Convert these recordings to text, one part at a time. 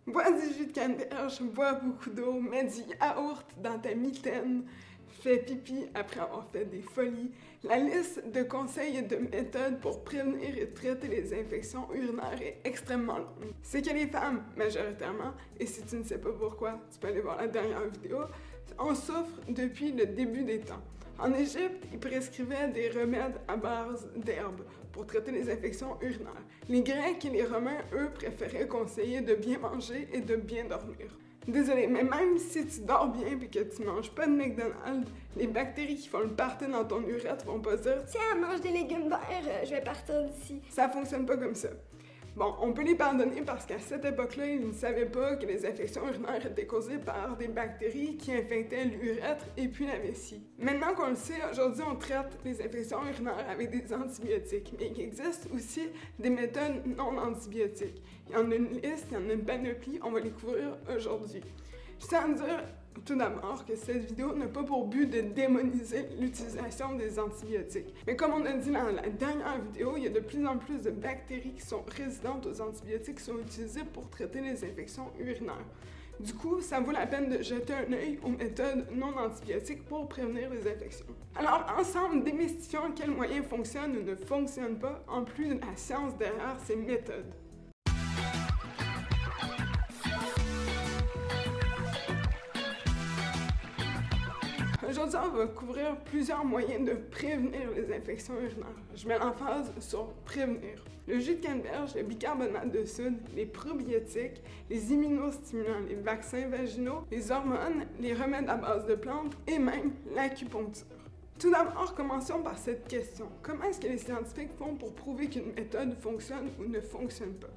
Bois du jus de canneberge, bois beaucoup d'eau, mets du yaourt dans ta mitaine, fais pipi après avoir fait des folies. La liste de conseils et de méthodes pour prévenir et traiter les infections urinaires est extrêmement longue. C'est que les femmes, majoritairement, et si tu ne sais pas pourquoi, tu peux aller voir la dernière vidéo, en souffrent depuis le début des temps. En Égypte, ils prescrivaient des remèdes à base d'herbes pour traiter les infections urinaires. Les Grecs et les Romains, eux, préféraient conseiller de bien manger et de bien dormir. Désolé, mais même si tu dors bien et que tu manges pas de McDonald's, les bactéries qui font le party dans ton urètre vont pas dire « Tiens, mange des légumes verts, je vais partir d'ici. » Ça fonctionne pas comme ça. Bon, on peut les pardonner parce qu'à cette époque-là, ils ne savaient pas que les infections urinaires étaient causées par des bactéries qui infectaient l'urètre et puis la vessie. Maintenant qu'on le sait, aujourd'hui, on traite les infections urinaires avec des antibiotiques, mais il existe aussi des méthodes non antibiotiques. Il y en a une liste, il y en a une panoplie, on va les couvrir aujourd'hui. Je tiens à dire tout d'abord que cette vidéo n'a pas pour but de démoniser l'utilisation des antibiotiques. Mais comme on a dit dans la dernière vidéo, il y a de plus en plus de bactéries qui sont résistantes aux antibiotiques qui sont utilisées pour traiter les infections urinaires. Du coup, ça vaut la peine de jeter un œil aux méthodes non antibiotiques pour prévenir les infections. Alors, ensemble, démystifions quels moyens fonctionnent ou ne fonctionnent pas, en plus de la science derrière ces méthodes. Aujourd'hui, on va couvrir plusieurs moyens de prévenir les infections urinaires. Je mets l'emphase sur prévenir. Le jus de canneberge, le bicarbonate de soude, les probiotiques, les immunostimulants, les vaccins vaginaux, les hormones, les remèdes à base de plantes et même l'acupuncture. Tout d'abord, commençons par cette question. Comment est-ce que les scientifiques font pour prouver qu'une méthode fonctionne ou ne fonctionne pas?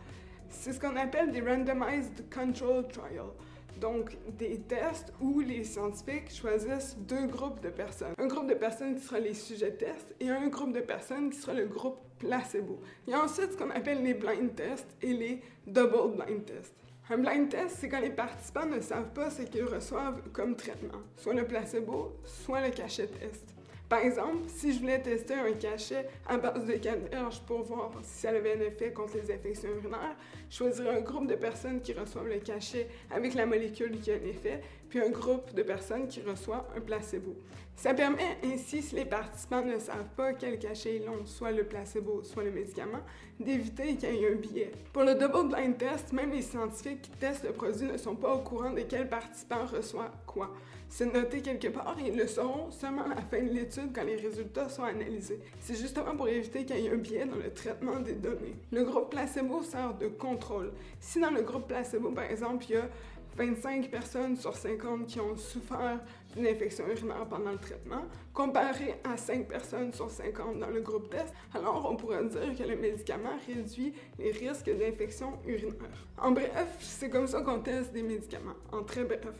C'est ce qu'on appelle des Randomized Control Trials. Donc, des tests où les scientifiques choisissent deux groupes de personnes. Un groupe de personnes qui sera les sujets tests et un groupe de personnes qui sera le groupe placebo. Il y a ensuite ce qu'on appelle les blind tests et les double blind tests. Un blind test, c'est quand les participants ne savent pas ce qu'ils reçoivent comme traitement, soit le placebo, soit le cachet test. Par exemple, si je voulais tester un cachet à base de canneberge pour voir si ça avait un effet contre les infections urinaires, je choisirais un groupe de personnes qui reçoivent le cachet avec la molécule qui a un effet, puis un groupe de personnes qui reçoivent un placebo. Ça permet ainsi, si les participants ne savent pas quel cachet ils ont, soit le placebo, soit le médicament, d'éviter qu'il y ait un biais. Pour le double blind test, même les scientifiques qui testent le produit ne sont pas au courant de quel participant reçoit quoi. C'est noté quelque part et ils le sauront seulement à la fin de l'étude quand les résultats sont analysés. C'est justement pour éviter qu'il y ait un biais dans le traitement des données. Le groupe placebo sert de contrôle. Si dans le groupe placebo, par exemple, il y a 25 personnes sur 50 qui ont souffert d'une infection urinaire pendant le traitement, comparé à 5 personnes sur 50 dans le groupe test, alors on pourrait dire que le médicament réduit les risques d'infection urinaire. En bref, c'est comme ça qu'on teste des médicaments, en très bref.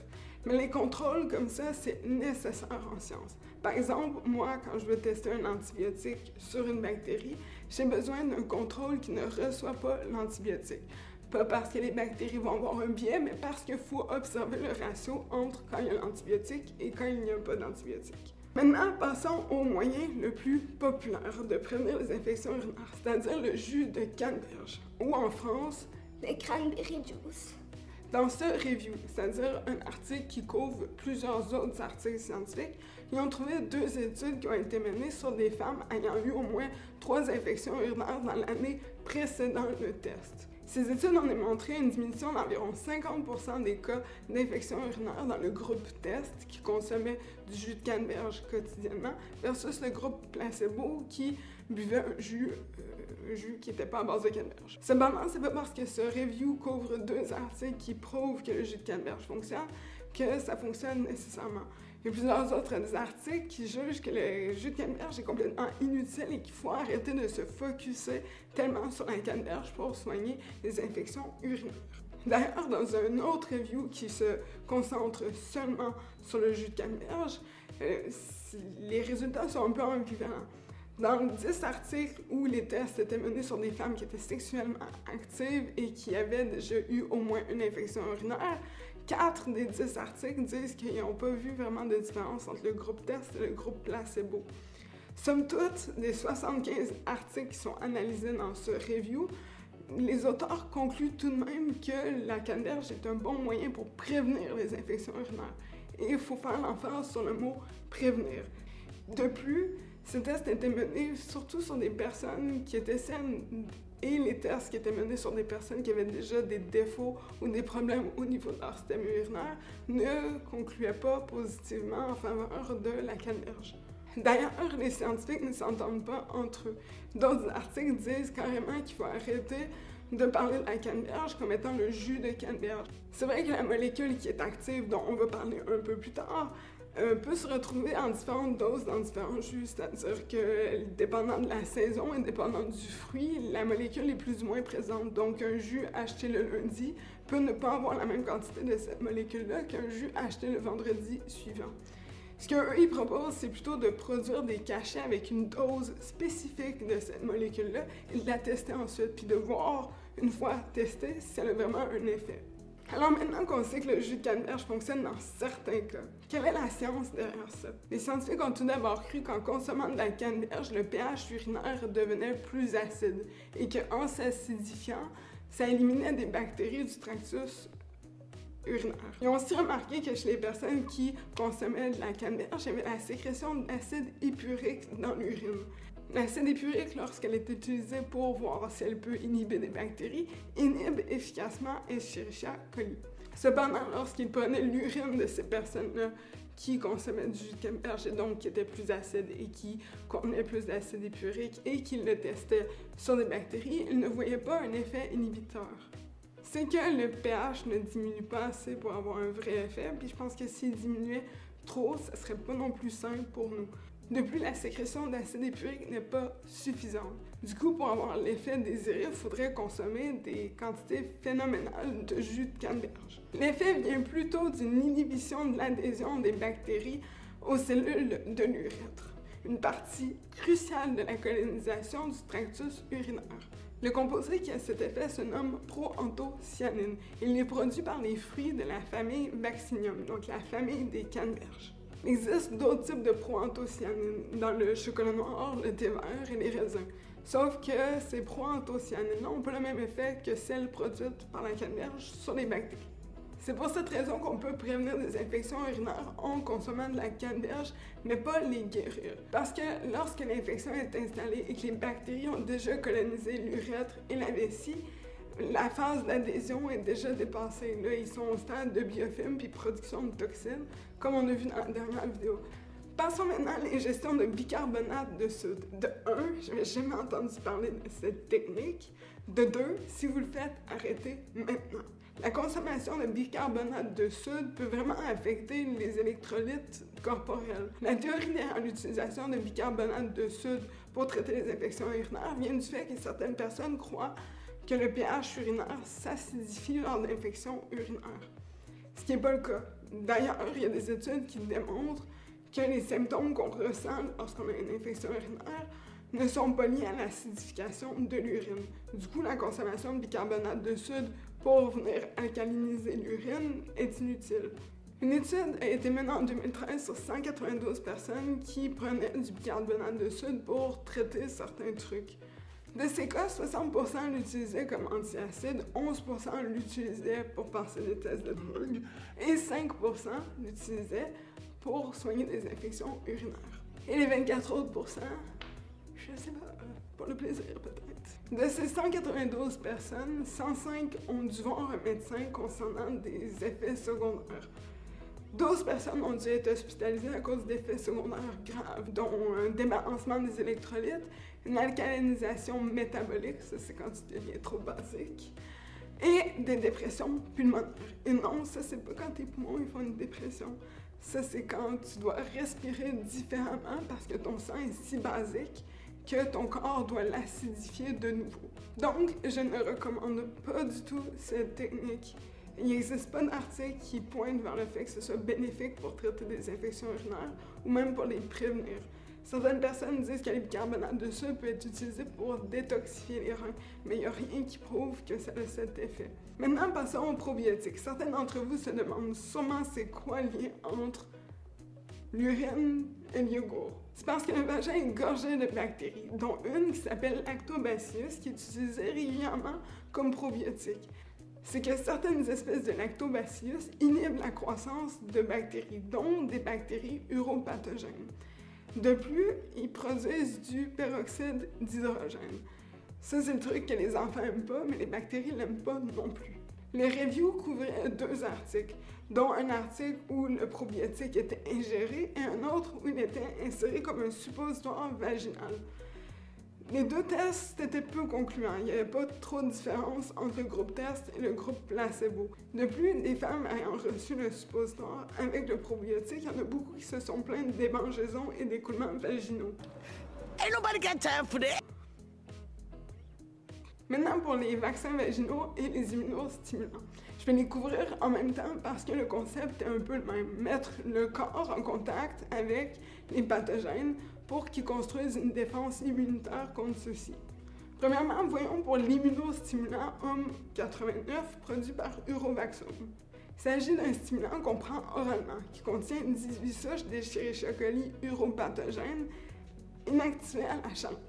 Mais les contrôles comme ça, c'est nécessaire en science. Par exemple, moi, quand je veux tester un antibiotique sur une bactérie, j'ai besoin d'un contrôle qui ne reçoit pas l'antibiotique. Pas parce que les bactéries vont avoir un biais, mais parce qu'il faut observer le ratio entre quand il y a l'antibiotique et quand il n'y a pas d'antibiotique. Maintenant, passons au moyen le plus populaire de prévenir les infections urinaires, c'est-à-dire le jus de canneberge, ou en France, Le cranberry juice. dans ce review, c'est-à-dire un article qui couvre plusieurs autres articles scientifiques, ils ont trouvé 2 études qui ont été menées sur des femmes ayant eu au moins 3 infections urinaires dans l'année précédant le test. Ces études ont démontré une diminution d'environ 50% des cas d'infection urinaire dans le groupe test qui consommait du jus de canneberge quotidiennement versus le groupe placebo qui buvait un jus qui n'était pas à base de canneberge. Cependant, c'est pas parce que ce review couvre 2 articles qui prouvent que le jus de canneberge fonctionne que ça fonctionne nécessairement. Il y a plusieurs autres articles qui jugent que le jus de canneberge est complètement inutile et qu'il faut arrêter de se focusser tellement sur la canneberge pour soigner les infections urinaires. D'ailleurs, dans un autre review qui se concentre seulement sur le jus de canneberge, les résultats sont un peu ambivalents. Dans 10 articles où les tests étaient menés sur des femmes qui étaient sexuellement actives et qui avaient déjà eu au moins une infection urinaire, 4 des 10 articles disent qu'ils n'ont pas vu vraiment de différence entre le groupe test et le groupe placebo. Somme toute, des 75 articles qui sont analysés dans ce review, Les auteurs concluent tout de même que la canneberge est un bon moyen pour prévenir les infections urinaires. Et il faut faire l'emphase sur le mot « prévenir ». De plus, ces tests étaient menés surtout sur des personnes qui étaient saines et les tests qui étaient menés sur des personnes qui avaient déjà des défauts ou des problèmes au niveau de leur système urinaire ne concluaient pas positivement en faveur de la canneberge. D'ailleurs, les scientifiques ne s'entendent pas entre eux. D'autres articles disent carrément qu'il faut arrêter de parler de la canneberge comme étant le jus de canneberge. C'est vrai que la molécule qui est active, dont on va parler un peu plus tard, peut se retrouver en différentes doses dans différents jus, c'est-à-dire que, dépendant de la saison et dépendant du fruit, la molécule est plus ou moins présente. Donc, un jus acheté le lundi peut ne pas avoir la même quantité de cette molécule-là qu'un jus acheté le vendredi suivant. Ce qu'eux, ils proposent, c'est plutôt de produire des cachets avec une dose spécifique de cette molécule-là et de la tester ensuite, puis de voir, une fois testée, si elle a vraiment un effet. Alors maintenant qu'on sait que le jus de canneberge fonctionne dans certains cas, quelle est la science derrière ça? Les scientifiques ont tout d'abord cru qu'en consommant de la canneberge, le pH urinaire devenait plus acide et qu'en s'acidifiant, ça éliminait des bactéries du tractus urinaire. Ils ont aussi remarqué que chez les personnes qui consommaient de la canneberge, il y avait la sécrétion d'acide épurique dans l'urine. L'acide épurique, lorsqu'elle est utilisée pour voir si elle peut inhiber des bactéries, inhibe efficacement Escherichia coli. Cependant, lorsqu'ils prenaient l'urine de ces personnes-là qui consommaient du jus de canneberge et donc qui était plus acide et qui contenait plus d'acide épurique et qu'ils le testaient sur des bactéries, ils ne voyaient pas un effet inhibiteur. C'est que le pH ne diminue pas assez pour avoir un vrai effet, puis je pense que s'il diminuait trop, ça serait pas non plus simple pour nous. De plus, la sécrétion d'acide épurique n'est pas suffisante. Du coup, pour avoir l'effet désiré, il faudrait consommer des quantités phénoménales de jus de canneberge. L'effet vient plutôt d'une inhibition de l'adhésion des bactéries aux cellules de l'urètre, une partie cruciale de la colonisation du tractus urinaire. Le composé qui a cet effet se nomme proanthocyanine. Il est produit par les fruits de la famille Vaccinium, donc la famille des canneberges. Il existe d'autres types de proanthocyanine dans le chocolat noir, le thé vert et les raisins. Sauf que ces proanthocyanines n'ont pas le même effet que celles produites par la canneberge sur les bactéries. C'est pour cette raison qu'on peut prévenir des infections urinaires en consommant de la canneberge, mais pas les guérir. Parce que lorsque l'infection est installée et que les bactéries ont déjà colonisé l'urètre et la vessie, la phase d'adhésion est déjà dépassée. Là, ils sont au stade de biofilm puis production de toxines, comme on a vu dans la dernière vidéo. Passons maintenant à l'ingestion de bicarbonate de soude. De 1, je n'avais jamais entendu parler de cette technique. De 2, si vous le faites, arrêtez maintenant. La consommation de bicarbonate de soude peut vraiment affecter les électrolytes corporels. La théorie derrière l'utilisation de bicarbonate de soude pour traiter les infections urinaires vient du fait que certaines personnes croient que le pH urinaire s'acidifie lors d'infections urinaires. Ce qui n'est pas le cas. D'ailleurs, il y a des études qui démontrent que les symptômes qu'on ressent lorsqu'on a une infection urinaire ne sont pas liés à l'acidification de l'urine. Du coup, la consommation de bicarbonate de soude pour venir alcaliniser l'urine est inutile. Une étude a été menée en 2013 sur 192 personnes qui prenaient du bicarbonate de soude pour traiter certains trucs. De ces cas, 60% l'utilisaient comme antiacide, 11% l'utilisaient pour passer des tests de drogue et 5% l'utilisaient pour soigner des infections urinaires. Et les 24 autres %, je sais pas, pour le plaisir peut-être. De ces 192 personnes, 105 ont dû voir un médecin concernant des effets secondaires. 12 personnes ont dû être hospitalisées à cause d'effets secondaires graves, dont un débalancement des électrolytes, une alcalinisation métabolique, ça c'est quand tu deviens trop basique, et des dépressions pulmonaires. Et non, ça c'est pas quand tes poumons ils font une dépression. Ça c'est quand tu dois respirer différemment parce que ton sang est si basique que ton corps doit l'acidifier de nouveau. Donc, je ne recommande pas du tout cette technique. Il n'existe pas d'article qui pointe vers le fait que ce soit bénéfique pour traiter des infections urinaires ou même pour les prévenir. Certaines personnes disent que le bicarbonate de soude peut être utilisé pour détoxifier les reins, mais il n'y a rien qui prouve que ça a cet effet. Maintenant, passons aux probiotiques. Certains d'entre vous se demandent sûrement c'est quoi le lien entre l'urine et le yogourt. C'est parce que le vagin est gorgé de bactéries, dont une qui s'appelle Lactobacillus, qui est utilisée régulièrement comme probiotique. C'est que certaines espèces de Lactobacillus inhibent la croissance de bactéries, dont des bactéries uropathogènes. De plus, ils produisent du peroxyde d'hydrogène. Ça, c'est le truc que les enfants n'aiment pas, mais les bactéries l'aiment pas non plus. Le review couvrait 2 articles, dont un article où le probiotique était ingéré et un autre où il était inséré comme un suppositoire vaginal. Les 2 tests étaient peu concluants. Il n'y avait pas trop de différence entre le groupe test et le groupe placebo. De plus, les femmes ayant reçu le suppositoire avec le probiotique, il y en a beaucoup qui se sont plaintes de démangeaisons et d'écoulements vaginaux. Ain't nobody got time for that. Maintenant, pour les vaccins vaginaux et les immunostimulants. Je vais les couvrir en même temps parce que le concept est un peu le même. Mettre le corps en contact avec les pathogènes pour qu'ils construisent une défense immunitaire contre ceux-ci. Premièrement, voyons pour l'immunostimulant OM89 produit par Urovaxum. Il s'agit d'un stimulant qu'on prend oralement, qui contient 18 souches d'Escherichia coli uropathogènes inactivées à la chaleur.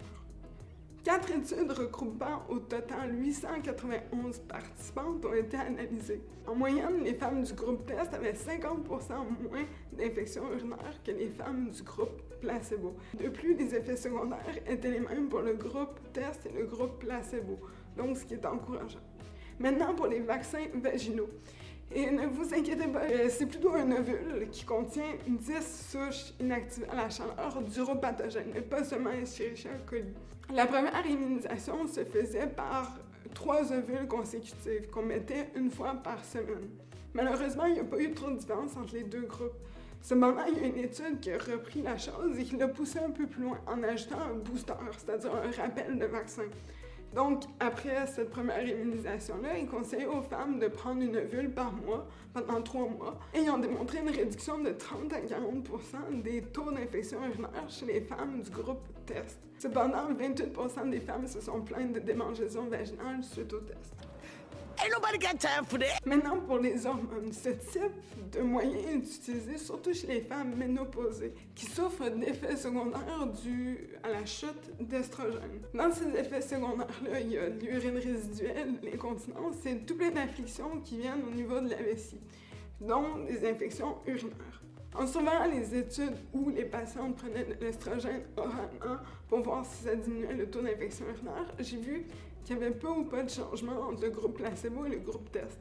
4 études regroupant au total 891 participantes ont été analysées. En moyenne, les femmes du groupe test avaient 50% moins d'infections urinaires que les femmes du groupe placebo. De plus, les effets secondaires étaient les mêmes pour le groupe test et le groupe placebo, donc ce qui est encourageant. Maintenant, pour les vaccins vaginaux. Et ne vous inquiétez pas, c'est plutôt un ovule qui contient 10 souches inactivées à la chaleur d'uropathogènes, mais pas seulement Escherichia coli. La première immunisation se faisait par 3 ovules consécutifs qu'on mettait 1 fois par semaine. Malheureusement, il n'y a pas eu trop de différence entre les 2 groupes. Cependant, il y a une étude qui a repris la chose et qui l'a poussé un peu plus loin en ajoutant un booster, c'est-à-dire un rappel de vaccin. Donc, après cette première immunisation-là, ils conseillaient aux femmes de prendre une ovule par mois pendant 3 mois et ils ont démontré une réduction de 30 à 40% des taux d'infection urinaire chez les femmes du groupe test. Cependant, 28% des femmes se sont plaintes de démangeaisons vaginales suite au test. Ain't nobody got time for that. Maintenant, pour les hormones, ce type de moyen est utilisé surtout chez les femmes ménopausées qui souffrent d'effets secondaires dus à la chute d'estrogène. Dans ces effets secondaires-là, il y a l'urine résiduelle, l'incontinence et tout plein d'afflictions qui viennent au niveau de la vessie, dont des infections urinaires. En surveillant les études où les patientes prenaient de l'estrogène oralement pour voir si ça diminuait le taux d'infection urinaire, j'ai vu qu'il y avait peu ou pas de changement entre le groupe placebo et le groupe test.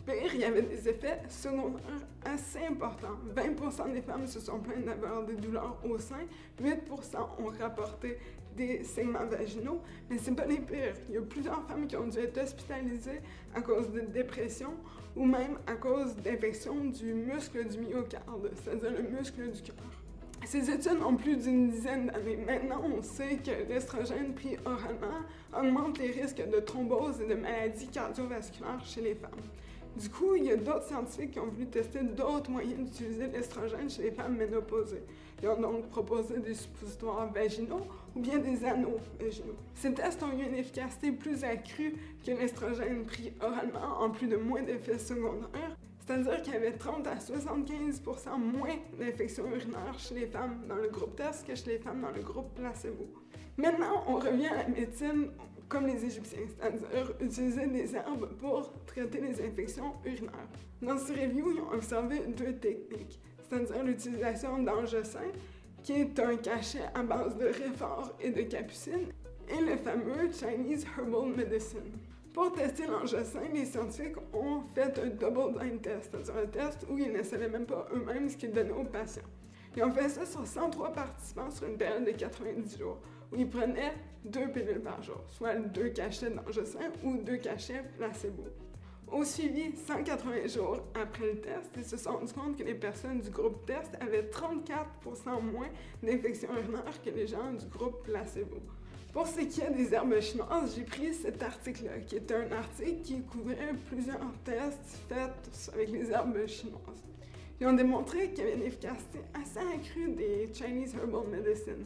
Pire, il y avait des effets secondaires assez importants. 20% des femmes se sont plaintes d'avoir des douleurs au sein, 8% ont rapporté des saignements vaginaux, mais c'est pas les pires. Il y a plusieurs femmes qui ont dû être hospitalisées à cause de dépression ou même à cause d'infections du muscle du myocarde, c'est-à-dire le muscle du cœur. Ces études ont plus d'une dizaine d'années. Maintenant, on sait que l'estrogène pris oralement augmente les risques de thrombose et de maladies cardiovasculaires chez les femmes. Du coup, il y a d'autres scientifiques qui ont voulu tester d'autres moyens d'utiliser l'estrogène chez les femmes ménopausées. Ils ont donc proposé des suppositoires vaginaux ou bien des anneaux vaginaux. Ces tests ont eu une efficacité plus accrue que l'estrogène pris oralement, en plus de moins d'effets secondaires. C'est-à-dire qu'il y avait 30 à 75% moins d'infections urinaires chez les femmes dans le groupe test que chez les femmes dans le groupe placebo. Maintenant, on revient à la médecine comme les Égyptiens, c'est-à-dire utiliser des herbes pour traiter les infections urinaires. Dans ce review, ils ont observé 2 techniques, c'est-à-dire l'utilisation d'angiosin, qui est un cachet à base de réfort et de capucine, et le fameux Chinese Herbal Medicine. Pour tester l'angiosin, les scientifiques ont fait un double blind test, c'est-à-dire un test où ils ne savaient même pas eux-mêmes ce qu'ils donnaient aux patients. Ils ont fait ça sur 103 participants sur une période de 90 jours, où ils prenaient 2 pilules par jour, soit 2 cachets d'angiosin ou 2 cachets placebo. Au suivi, 180 jours après le test, ils se sont rendus compte que les personnes du groupe test avaient 34% moins d'infections urinaires que les gens du groupe placebo. Pour ce qui est des herbes chinoises, j'ai pris cet article-là, qui est un article qui couvrait plusieurs tests faits avec les herbes chinoises. Ils ont démontré qu'il y avait une efficacité assez accrue des Chinese Herbal Medicine,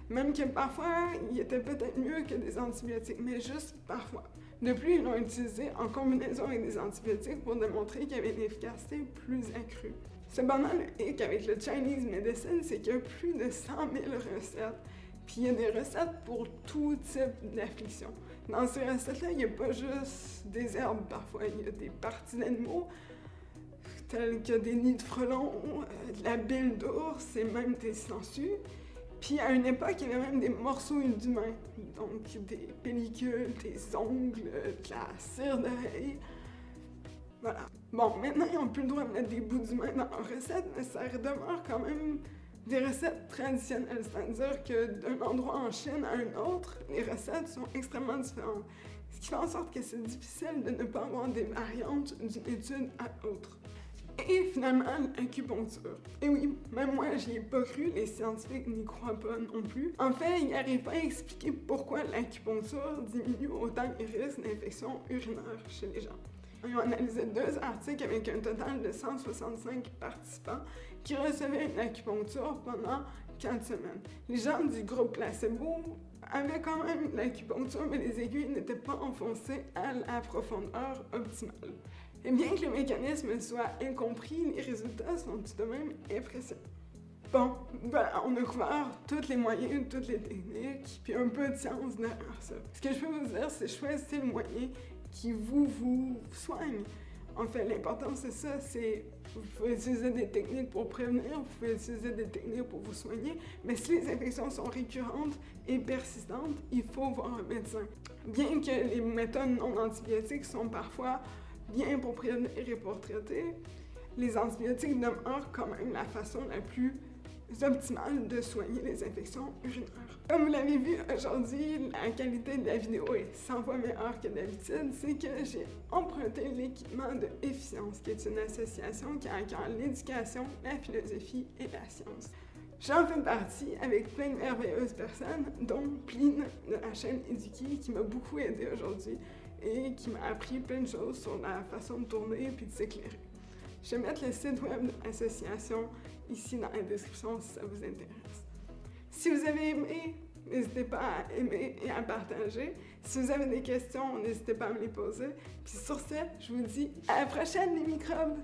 même que parfois, il était peut-être mieux que des antibiotiques, mais juste parfois. De plus, ils l'ont utilisé en combinaison avec des antibiotiques pour démontrer qu'il y avait une efficacité plus accrue. Cependant, le hic avec le Chinese medicine, c'est qu'il y a plus de 100 000 recettes. Puis il y a des recettes pour tout type d'affliction. Dans ces recettes-là, il n'y a pas juste des herbes parfois, il y a des parties d'animaux, tels que des nids de frelons, de la bile d'ours et même des sangsues. Puis à une époque, il y avait même des morceaux d'humains, donc des pellicules, des ongles, de la cire d'oreille. Voilà. Bon, maintenant, ils n'ont plus le droit de mettre des bouts d'humains dans leurs recettes, mais ça demeure quand même des recettes traditionnelles. C'est-à-dire que d'un endroit en Chine à un autre, les recettes sont extrêmement différentes. Ce qui fait en sorte que c'est difficile de ne pas avoir des variantes d'une étude à l'autre. Et finalement, l'acupuncture. Et oui, même moi, j'y ai pas cru, les scientifiques n'y croient pas non plus. En fait, ils n'arrivent pas à expliquer pourquoi l'acupuncture diminue autant les risques d'infection urinaire chez les gens. Ils ont analysé 2 articles avec un total de 165 participants qui recevaient une acupuncture pendant 4 semaines. Les gens du groupe placebo avaient quand même l'acupuncture, mais les aiguilles n'étaient pas enfoncées à la profondeur optimale. Et bien que le mécanisme soit incompris, les résultats sont tout de même impressionnants. Bon, voilà, on a couvert tous les moyens, toutes les techniques, puis un peu de science derrière ça. Ce que je peux vous dire, c'est choisissez le moyen qui vous soigne. En fait, l'important, c'est ça, c'est vous pouvez utiliser des techniques pour prévenir, vous pouvez utiliser des techniques pour vous soigner, mais si les infections sont récurrentes et persistantes, il faut voir un médecin. Bien que les méthodes non antibiotiques sont parfois bien pour prévenir et pour traiter, les antibiotiques demeurent quand même la façon la plus optimale de soigner les infections urinaires. Comme vous l'avez vu aujourd'hui, la qualité de la vidéo est 100 fois meilleure que d'habitude. C'est que j'ai emprunté l'équipement de Efficience, qui est une association qui a à cœur l'éducation, la philosophie et la science. J'en fais partie avec plein de merveilleuses personnes, dont Pline de la chaîne Éduquée, qui m'a beaucoup aidé aujourd'hui et qui m'a appris plein de choses sur la façon de tourner et de s'éclairer. Je vais mettre le site web de l'association ici dans la description si ça vous intéresse. Si vous avez aimé, n'hésitez pas à aimer et à partager. Si vous avez des questions, n'hésitez pas à me les poser. Puis sur ce, je vous dis à la prochaine les microbes!